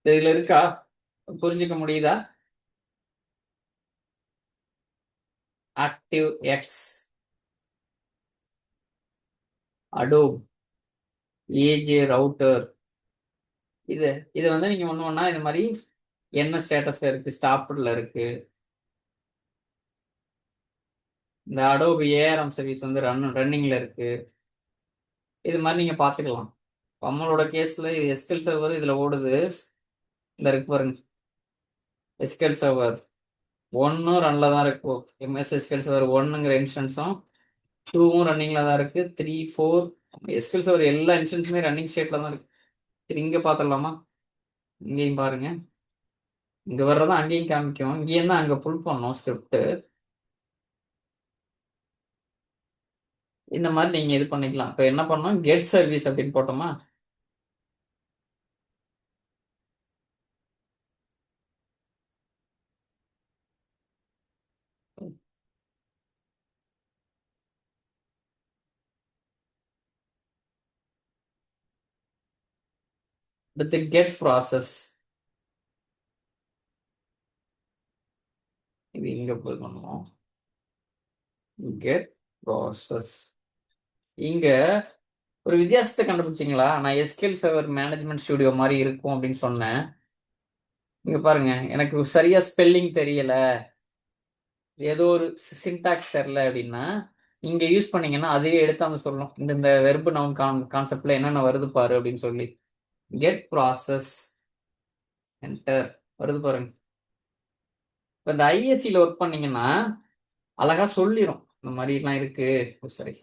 A: இதுல இருக்கா, புரிஞ்சுக்க முடியுதா? ActiveX, Adobe, AJ router. இது இது வந்து நீங்க ஒண்ணு ஒண்ணா இது மாதிரி என்ன ஸ்டேட்டஸ்ல இருக்கு, ஸ்டாப்ல இருக்கு. இந்த அடோப் ஏஆர்எம் சர்வீஸ் வந்து ரன்னிங்ல இருக்கு. இது மாதிரி நீங்க பாத்துக்கலாம். நம்மளோட கேஸ்ல இது எஸ்கியூஎல் சர்வர் இதுல ஓடுது. இந்த இருக்கு பாருங்க, எஸ்கியூஎல் சர்வர் ஒன்னும் ரன்ல தான் இருக்கு. எம்எஸ் எஸ்கியூஎல் சர்வர் ஒன்னுங்கிற இன்ஸ்டன்ஸும் டூவும் ரன்னிங்ல தான் இருக்கு. 3, 4 எஸ்கியூஎல் சர்வர் எல்லா இன்ஸ்டன்ஸுமே ரன்னிங் ஸ்டேட்ல தான் இருக்கு. சரி, இங்க பாத்திரலாமா? இங்கேயும் பாருங்க, இங்க வர்றதா அங்கேயும் காமிக்கும். இங்கேயும் தான் அங்க புல் பண்ணோம் ஸ்கிரிப்ட். இந்த மாதிரி நீங்க இது பண்ணிக்கலாம். இப்போ என்ன பண்ணோம், கெட் சர்வீஸ் அப்படின்னு போட்டோமா. அடுத்து கெட் ப்ராசஸ், இது இங்க போய் பண்ணுவோம். Get process. இங்க ஒரு வித்தியாசத்தை கண்டுபிடிச்சிங்களா? நான் எஸ்கியூஎல் சர்வர் மேனேஜ்மெண்ட் ஸ்டுடியோ மாதிரி இருக்கும் அப்படின்னு சொன்னேன். இங்க பாருங்க, எனக்கு சரியா ஸ்பெல்லிங் தெரியல, ஏதோ ஒரு சின்டாக்ஸ் தெரியல அப்படின்னா இங்க யூஸ் பண்ணீங்கன்னா அதுவே எடுத்தாங்க சொல்லும், இந்த வெர்பு நவுன் கான்செப்ட்ல என்னென்ன வருது பாரு அப்படின்னு சொல்லி. கெட் ப்ராசஸ், என்டர், வருது பாருங்க. இப்போ இந்த ஐஎஸ்சியில் ஒர்க் பண்ணீங்கன்னா அழகா சொல்லிடும் இந்த மாதிரிலாம் இருக்கு. சரி,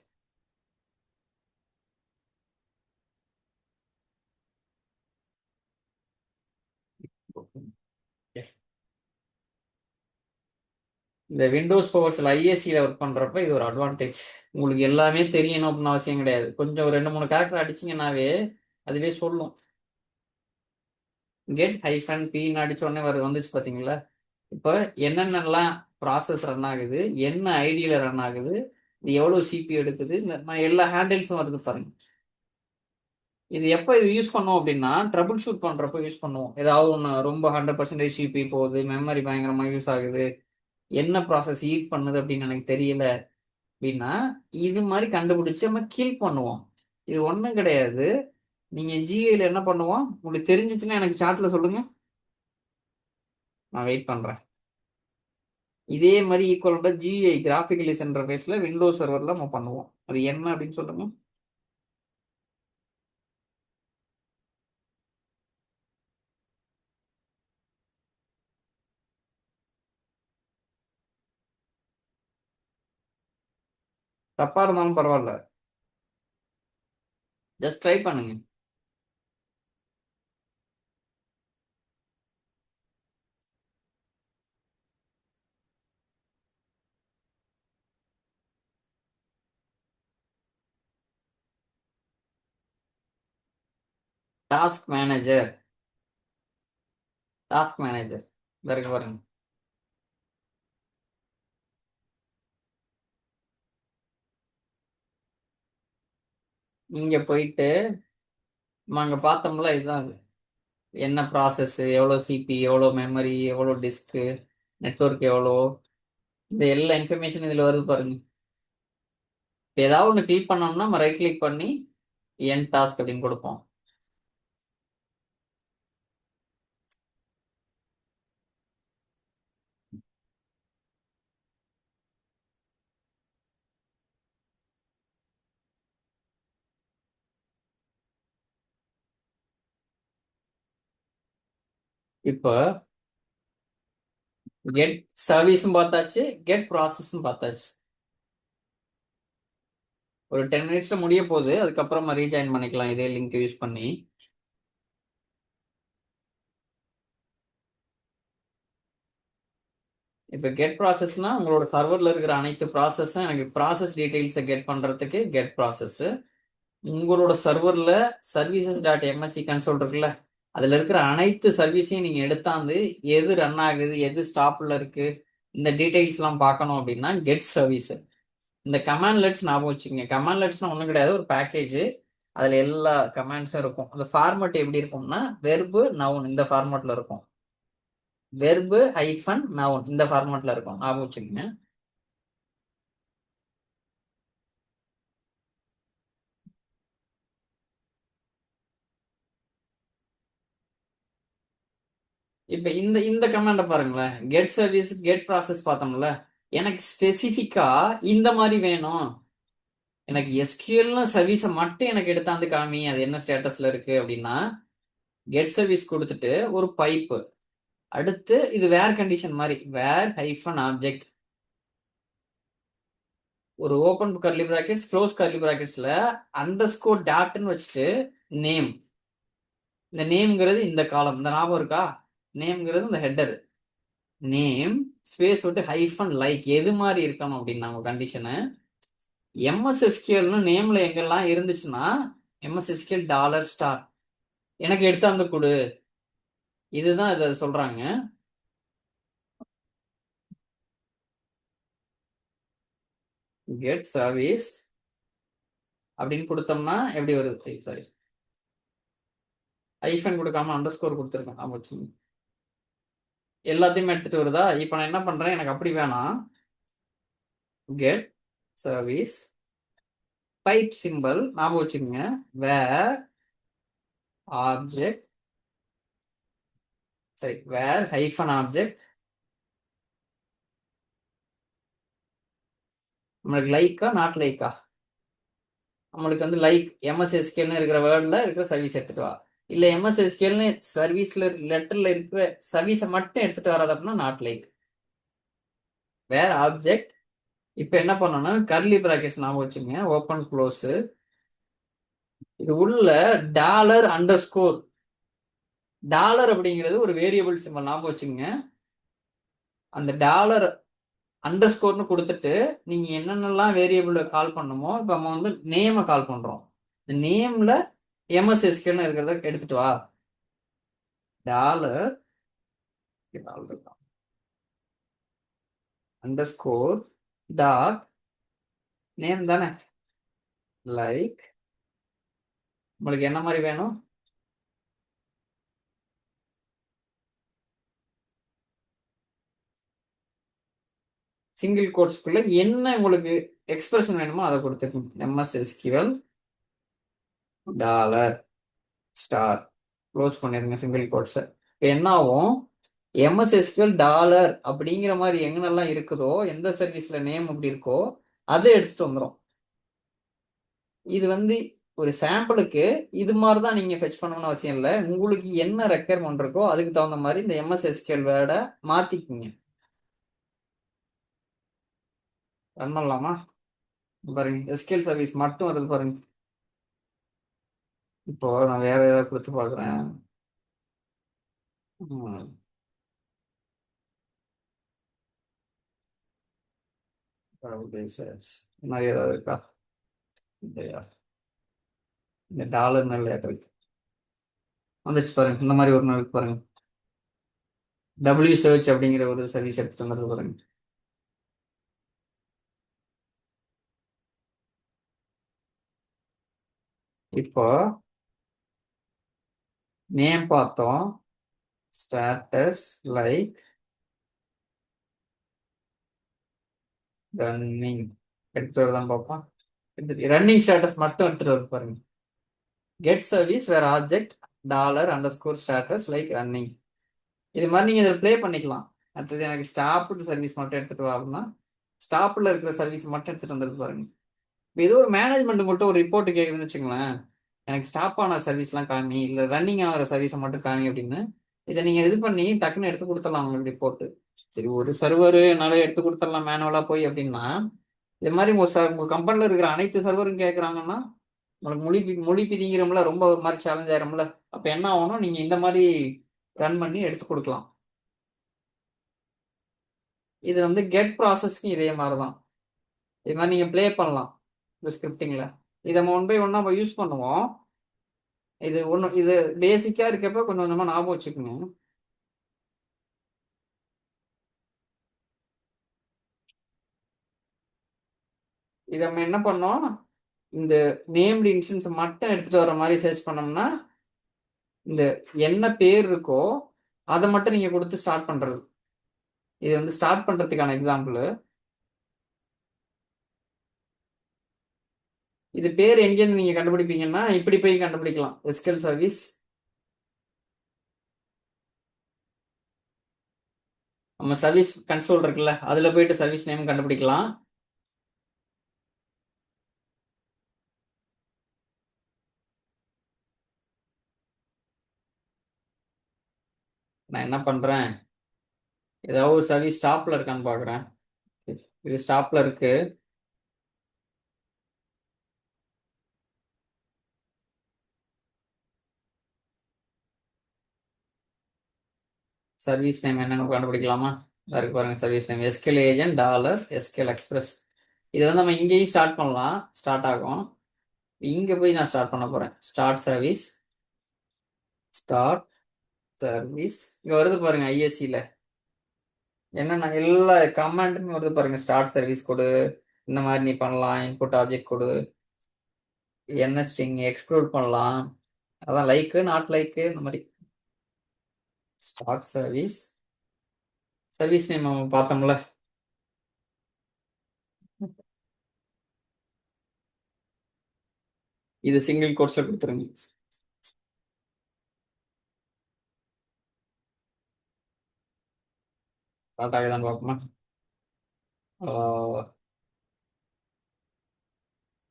A: இந்த விண்டோஸ் பவர்ஸ்ல ஐஎஸ்சியில் ஒர்க் பண்றப்ப இது ஒரு அட்வான்டேஜ். உங்களுக்கு எல்லாமே தெரியணும் அப்படின்னு அவசியம் கிடையாது. கொஞ்சம் ஒரு 2, 3 கேரக்டர் அடிச்சிங்கன்னாவே அதுவே சொல்லும். கெட் ஹைஃபன் பின்னு அடிச்ச உடனே வந்துச்சு பாத்தீங்களா? இப்போ என்னென்னலாம் ப்ராசஸ் ரன் ஆகுது, என்ன ஐடியில ரன் ஆகுது, இது எவ்வளவு சிபி எடுக்குது, நான் எல்லா ஹேண்டில்ஸும் வருது பாருங்க. இது எப்போ இது யூஸ் பண்ணுவோம் அப்படின்னா ட்ரபிள் ஷூட் பண்றப்போ யூஸ் பண்ணுவோம். ஏதாவது ஒன்று ரொம்ப 100% சிபி போகுது, மெமரி பயங்கரமா யூஸ் ஆகுது, என்ன ப்ராசஸ் ஹீட் பண்ணுது அப்படின்னு எனக்கு தெரியல அப்படின்னா இது மாதிரி கண்டுபிடிச்சு நம்ம கில் பண்ணுவோம். இது ஒன்றும் கிடையாது. நீங்க ஜிஐல என்ன பண்ணுவோம், உங்களுக்கு தெரிஞ்சிச்சுன்னா எனக்கு சாட்ல சொல்லுங்க, நான் வெயிட் பண்றேன். இதே மாதிரி ஈக்குவல் ஜிஐ கிராஃபிக்கல் இன்டர்ஃபேஸ்ல விண்டோஸ் சர்வர்ல நம்ம பண்ணுவோம். அது என்ன அப்படின்னு சொல்லுங்க. தப்பா இருந்தாலும் பரவாயில்ல, ஜஸ்ட் ட்ரை பண்ணுங்க. Task manager. டாஸ்க் மேனேஜர் இருக்கு பாருங்க. இங்க போயிட்டு நம்ம அங்க பார்த்தோம்ல, இதுதான் அது. என்ன ப்ராசஸ், எவ்வளோ சிபி, எவ்வளோ மெமரி, எவ்வளோ டிஸ்க்கு, நெட்வொர்க் எவ்வளோ, இந்த எல்லா இன்ஃபர்மேஷன் இதுல வருது பாருங்க. இப்போ ஏதாவது ஒன்று கிளிக் பண்ணோம்னா நம்ம ரைட் கிளிக் பண்ணி என் டாஸ்க் அப்படின்னு கொடுப்போம். இப்போ கெட் சர்வீஸும் பார்த்தாச்சு, கெட் ப்ராசஸும் பார்த்தாச்சு. ஒரு 10 மினிட்ஸ்ல முடிய போகுது, அதுக்கப்புறமா ரீஜாயின் பண்ணிக்கலாம் இதே லிங்க் யூஸ் பண்ணி. இப்போ கெட் ப்ராசஸ்னா உங்களோட சர்வரில் இருக்கிற அனைத்து ப்ராசஸும் எனக்கு ப்ராசஸ் டீட்டெயில்ஸை கெட் பண்ணுறதுக்கு கெட் ப்ராசஸ். உங்களோட சர்வரில் சர்வீசஸ் டாட் எம்எஸ்சி கன்சோல் இருக்குல்ல, அதில் இருக்கிற அனைத்து சர்வீஸையும் நீங்கள் எடுத்தாந்து எது ரன் ஆகுது, எது ஸ்டாப்பில் இருக்குது, இந்த டீட்டெயில்ஸ்லாம் பார்க்கணும் அப்படின்னா கெட் சர்வீஸ். இந்த கமாண்ட் லெட்ஸ் ஞாபகம் வச்சுக்கோங்க. கமாண்ட் லெட்ஸ்னா ஒன்றும் கிடையாது, ஒரு பேக்கேஜ். அதில் எல்லா கமாண்ட்ஸும் இருக்கும். அந்த ஃபார்மட் எப்படி இருக்கும்னா வெர்பு நவுன் இந்த ஃபார்மட்டில் இருக்கும். வெர்பு ஹைஃபன் நவுன் இந்த ஃபார்மட்ல இருக்கும், ஞாபகம் வச்சுக்கோங்க. இப்ப இந்த இந்த கமாண்ட பாருங்களேன், கெட் சர்வீஸ் கெட் ப்ராசஸ் பார்த்தோம்ல. எனக்கு ஸ்பெசிஃபிக்கா இந்த மாதிரி வேணும், எனக்கு எஸ்கியூஎல்னு சர்வீஸை மட்டும் எனக்கு எடுத்தாந்து காமி, அது என்ன ஸ்டேட்டஸ்ல இருக்கு அப்படின்னா கெட் சர்வீஸ் கொடுத்துட்டு ஒரு பைப்பு, அடுத்து இது வேர் கண்டிஷன் மாதிரி வேர் ஹைஃபன் ஆப்ஜெக்ட், ஒரு open curly brackets close curly பிராக்கெட்ஸ்ல அண்டர் ஸ்கோர் டாட்னு வச்சுட்டு நேம். இந்த நேம்ங்கிறது இந்த காலம், இந்த ஞாபகம் இருக்கா? நேம்ங்கிறது இந்த ஹெட்டர். நேம் ஸ்பேஸ் விட்டு ஹைஃபன் லைக் எது மாதிரி இருக்கணும் அப்படின்னா உங்க கண்டிஷனு எம்எஸ்எஸ்கியூஎல்னு நேம்ல எங்கெல்லாம் இருந்துச்சுன்னா எம்எஸ்எஸ்கியூஎல் டாலர் ஸ்டார் எனக்கு எடுத்து அந்த கொடு. இதுதான் இதை சொல்றாங்க. கெட் சர்வீஸ் அப்படின்னு கொடுத்தோம்னா எப்படி வருது? சாரி, ஐஃபன் கொடுக்காம அண்டர் ஸ்கோர் கொடுத்துருக்கேன், ஆமாம். எல்லாத்தையுமே எடுத்துட்டு வருதா? இப்போ நான் என்ன பண்றேன், எனக்கு அப்படி வேணாம். கெட் சர்வீஸ் பைப் சிம்பிள் ஞாபகம் வச்சுக்கோங்க, வேர் ஆப்ஜெக்ட், சரி வேர் ஹைஃபன் ஆப்ஜெக்ட். நம்மளுக்கு லைக்கா நாட் லைக்கா? நம்மளுக்கு வந்து லைக் எம்எஸ்எஸ்கேல்னு இருக்கிற வேர்டில் இருக்கிற சர்வீஸ் எடுத்துட்டு வா, இல்லை எம்எஸ்எஸ்கேல்னு சர்வீஸ்ல லெட்டர்ல இருக்கிற சர்வீஸை மட்டும் எடுத்துட்டு வராது அப்படின்னா நாட் லைக். Where object. இப்போ என்ன பண்ணணும்னா கர்லி பிராக்கெட்ஸ் ஞாபகம் வச்சுங்க, ஓப்பன் க்ளோஸ். இது உள்ள டாலர் அண்டர் ஸ்கோர், டாலர் அப்படிங்கிறது ஒரு வேரியபிள் சிம்பிள் ஞாபகம் வச்சுங்க. அந்த டாலர் அண்டர் ஸ்கோர்னு கொடுத்துட்டு நீங்க என்னென்னலாம் வேரியபிள் கால் பண்ணுமோ, இப்போ நம்ம வந்து நேமை கால் பண்றோம். இந்த நேம்ல எம்எஸ்எஸ்கேல்னு இருக்கிறத எடுத்துட்டு வா. Dollar under score dot name தானே, லைக் உங்களுக்கு என்ன மாதிரி வேணும்? சிங்கிள் கோட்ஸ்க்குள்ள என்ன உங்களுக்கு எக்ஸ்பிரஷன் வேணுமோ அதை கொடுத்துருக்கோம். எம்எஸ்எஸ்கியூஎல் டாலர் ஸ்டார் க்ளோஸ் பண்ணிருங்க சிங்கிள் கோட்ஸ். இப்போ என்ன ஆகும், எம்எஸ்எஸ்கியூஎல் டாலர் அப்படிங்கிற மாதிரி எங்கனெல்லாம் இருக்குதோ, எந்த சர்வீஸ்ல நேம் அப்படி இருக்கோ அதை எடுத்துட்டு வந்துடும். இது வந்து ஒரு சாம்பிளுக்கு இது மாதிரி தான் நீங்க ஃபெச் பண்ணணும்னு அவசியம் இல்லை. உங்களுக்கு என்ன ரெக்யர்மெண்ட் இருக்கோ அதுக்கு தகுந்த மாதிரி இந்த எம்எஸ்எஸ்கியூஎல் வேர்டை மாத்திக்குங்க. ரன் பண்ணலாமா? பாருங்க எஸ்கியூஎல் சர்வீஸ் மட்டும் வருது பாருங்க. இப்போ நான் வேற ஏதாவது கொடுத்து பார்க்குறேன். நிறைய ஏதாவது இருக்கா? இல்லையா? இந்த டாலர் நல்ல இருக்கு. வந்துச்சு பாருங்க. இந்த மாதிரி ஒரு நாள் பாருங்க. டபிள்யூ சர்ச் அப்படிங்கிற ஒரு சர்வீஸ் எடுத்துட்டு வந்தது பாருங்க. இப்போ நேம் பார்த்தோம், ஸ்டேட்டஸ் லைக் ரன்னிங் எடுத்துட்டு வரதான் பார்ப்போம். ரன்னிங் ஸ்டேட்டஸ் மட்டும் எடுத்துட்டு வர பாருங்க. கெட் சர்வீஸ் வேற object dollar under score status like running. இது மாதிரி நீங்க இதில் ப்ளே பண்ணிக்கலாம். அடுத்தது எனக்கு ஸ்டாப்டு சர்வீஸ் மட்டும் எடுத்துட்டு வரணும்னா ஸ்டாப்ல இருக்கிற சர்வீஸ் மட்டும் எடுத்துட்டு வந்துட்டு பாருங்க. இப்போ ஏதோ ஒரு மேனேஜ்மெண்ட் மட்டும் ஒரு ரிப்போர்ட் கேட்குதுன்னு வச்சுங்களேன், எனக்கு ஸ்டாப் ஆன சர்வீஸ்லாம் காமி, இல்லை ரன்னிங் ஆகிற சர்வீஸை மட்டும் காமி அப்படின்னு இதை நீங்க இது பண்ணி டக்குன்னு எடுத்து கொடுத்துடலாம் உங்களுக்கு ரிப்போர்ட்டு. சரி, ஒரு சர்வருனால எடுத்து கொடுத்துடலாம் மேனுவலா போய் அப்படின்னா, இது மாதிரி உங்க கம்பெனில இருக்கிற அனைத்து சர்வரும் கேட்குறாங்கன்னா உங்களுக்கு மொழி பிதிங்கிறோம்ல, ரொம்ப ஒரு மாதிரி சேலஞ்ச் ஆயிரும்ல. அப்போ என்ன ஆகணும், நீங்க இந்த மாதிரி ரன் பண்ணி எடுத்து கொடுக்கலாம். இது வந்து கெட் ப்ராசஸ்க்கு இதே மாதிரி தான். இது மாதிரி நீங்க ப்ளே பண்ணலாம் இந்த ஸ்கிரிப்டிங்ல. இதை நம்ம ஒன் பை ஒன்னா நம்ம யூஸ் பண்ணுவோம். இது பேசிக்கா இருக்கப்ப கொஞ்சம் கொஞ்சமா ஞாபகம் வச்சுக்கணும். இதை நம்ம என்ன பண்ணோம், இந்த நேம்டு இன்ஸ்டன்ஸ் மட்டும் எடுத்துட்டு வர மாதிரி சர்ச் பண்ணோம்னா இந்த என்ன பேர் இருக்கோ அதை மட்டும் நீங்க கொடுத்து ஸ்டார்ட் பண்றது. இது வந்து ஸ்டார்ட் பண்றதுக்கான எக்ஸாம்பிள். இது பேர் எங்கேருந்து நீங்க கண்டுபிடிப்பீங்கன்னா இப்படி போய் கண்டுபிடிக்கலாம். எஸ்கியூஎல் சர்வீஸ், நம்ம சர்வீஸ் கன்சோல் இருக்குல்ல, அதுல போயிட்டு சர்வீஸ் நேம் கண்டுபிடிக்கலாம். நான் என்ன பண்றேன், ஏதாவது ஒரு சர்வீஸ் ஸ்டாப்ல இருக்கான்னு பாக்குறேன். இது ஸ்டாப்ல இருக்கு. சர்வீஸ் நேம் என்னன்னு கண்டுபிடிக்கலாமா? இருக்கு பாருங்க, service name SQL agent dollar SQL express. இது வந்து நம்ம இங்கேயும் ஸ்டார்ட் பண்ணலாம், ஸ்டார்ட் ஆகும். இங்க போய் நான் ஸ்டார்ட் பண்ண போறேன். Start service, start service. இங்க வருது பாருங்க ஐஎஸ்சில என்னென்ன எல்லா கமாண்டுமே வருது பாருங்க. ஸ்டார்ட் சர்வீஸ் கொடு, இந்த மாதிரி நீ பண்ணலாம். இன்புட் ஆப்ஜெக்ட் கொடு, என்ன ஸ்ட்ரிங் எக்ஸ்க்ளூட் பண்ணலாம், அதான் லைக்கு நாட் லைக்கு இந்த மாதிரி. ஸ்டார்ட் சர்வீஸ், சர்வீஸ் நேம் நம்ம பார்த்தோம்ல, இது சிங்கிள் கோர்ஸ்ல கொடுத்துருங்க. ஸ்டார்ட் ஆகுதான்னு பார்ப்போமா?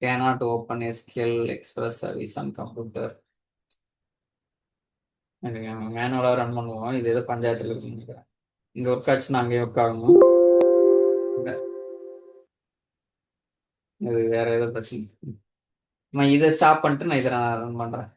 A: cannot open SQL Express service on computer. மேனுவலா ரன் பண்ணுவோம். இது ஏதோ பஞ்சாயத்துல இருக்குன்னு நினைக்கிறேன். இங்க ஒர்க் ஆச்சுன்னா அங்கே ஒர்க் ஆகணும். இது வேற ஏதோ பிரச்சனை. நான் இதை ஸ்டாப் பண்ணிட்டு நான் இதை நான் ரன் பண்றேன்.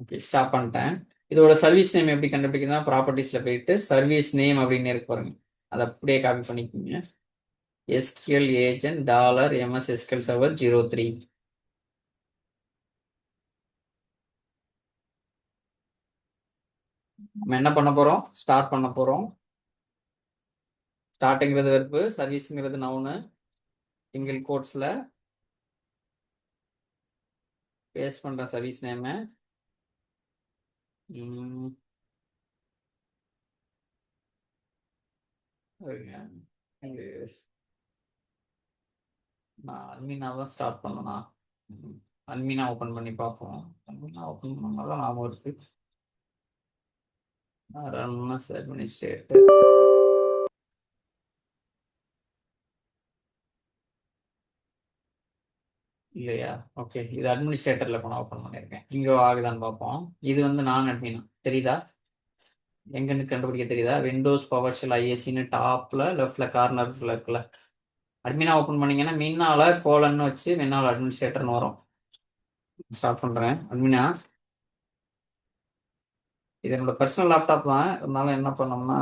A: ஓகே, ஸ்டாப் பண்ணிட்டேன். இதோட சர்வீஸ் நேம் எப்படி கண்டுபிடிக்கிறதுனா ப்ராப்பர்ட்டிஸ்ல போயிட்டு சர்வீஸ் நேம் அப்படின்னு இருக்கு பாருங்க, அதை அப்படியே காப்பி பண்ணிக்கோங்க. SQL agent dollar MS SQL server 03. நம்ம என்ன பண்ண போறோம், ஸ்டார்ட் பண்ண போறோம். ஸ்டார்ட்ங்கிறது வெர்பு, சர்வீஸ்ங்கிறது நவுனு. சிங்கிள் கோட்ஸ்ல பேஸ்ட் பண்ற சர்வீஸ் நேம். நான் அட்மினா தான் ஸ்டார்ட் பண்ணனா. அட்மினா ஓபன் பண்ணி பார்ப்போம். அட்மினா ஓபன் பண்ணாதான் ஞாபகம் இருக்கு. ரன்மஸ் அட்மினிஸ்ட்ரேட்டர் இல்லையா? ஓகே, இது அட்மினிஸ்ட்ரேட்டர்ல இப்போ நான் ஓப்பன் பண்ணியிருக்கேன். இங்க ஆகுதான்னு பார்ப்போம். இது வந்து நான் அட்மினா தெரியுதா? எங்கன்னு கண்டுபிடிக்க தெரியுதா? விண்டோஸ் பவர் ஷெல் ஐஎஸ்சின்னு டாப்ல லெஃப்ட்ல கார்னர்ல இருக்குல்ல, அட்மினா ஓப்பன் பண்ணீங்கன்னா மின்னால கோலன்னு வச்சு மின்னால அட்மினிஸ்ட்ரேட்டர்னு வரும். ஸ்டார்ட் பண்றேன் அட்மினா. இது என்னோட பர்சனல் லேப்டாப் தான், இருந்தாலும் என்ன பண்ணோம்னா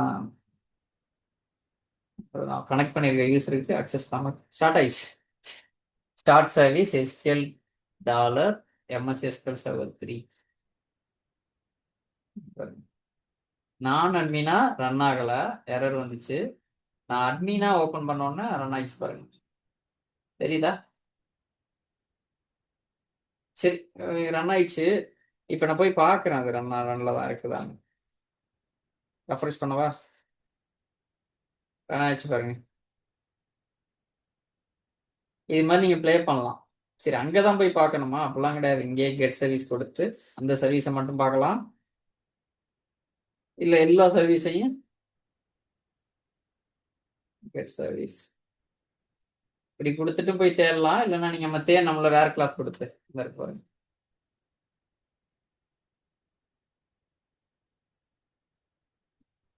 A: நான் கனெக்ட் பண்ணியிருக்க யூஸருக்கு அக்சஸ் பண்ண ஸ்டார்ட் ஆயிடுச்சு. Start service SQL dollar MS SQL server 3. நான் அட்மினா ரன் ஆகல, எரர் வந்துச்சு. நான் அட்மினா ஓபன் பண்ணோன்னே ரன் ஆயிடுச்சு பாருங்க. தெரியுதா? சரி, ரன் ஆயிடுச்சு. இப்போ நான் போய் பார்க்குறேன் அது ரன்ல தான் இருக்குதான்னு. ரெஃப்ரெஷ் பண்ணவா? ரன் ஆயிடுச்சு பாருங்க. இது மாதிரி நீங்க ப்ளே பண்ணலாம். சரி, அங்கதான் போய் பார்க்கணுமா? அப்படிலாம் கிடையாது. இங்கேயே கெட் சர்வீஸ் கொடுத்து அந்த சர்வீஸை மட்டும் பார்க்கலாம். இல்ல எல்லா சர்வீஸையும் கெட் சர்வீஸ் இப்படி கொடுத்துட்டு போய் தேடலாம். இல்லைன்னா நீங்க நம்ம நம்மள வேற கிளாஸ் கொடுத்து இந்த இருக்கு பாருங்க.